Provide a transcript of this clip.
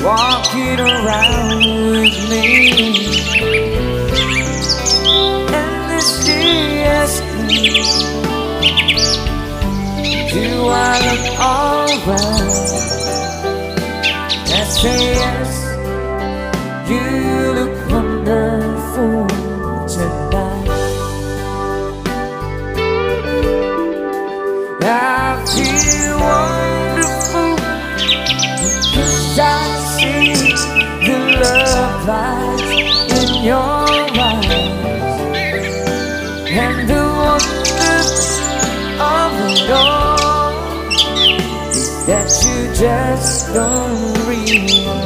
walking around with me. And this day asked me, do I look alright? I say yes, you look wonderful tonight. I feel wonderful because I see the love light in your eyes, and the wonder of it all is that you just don't realize.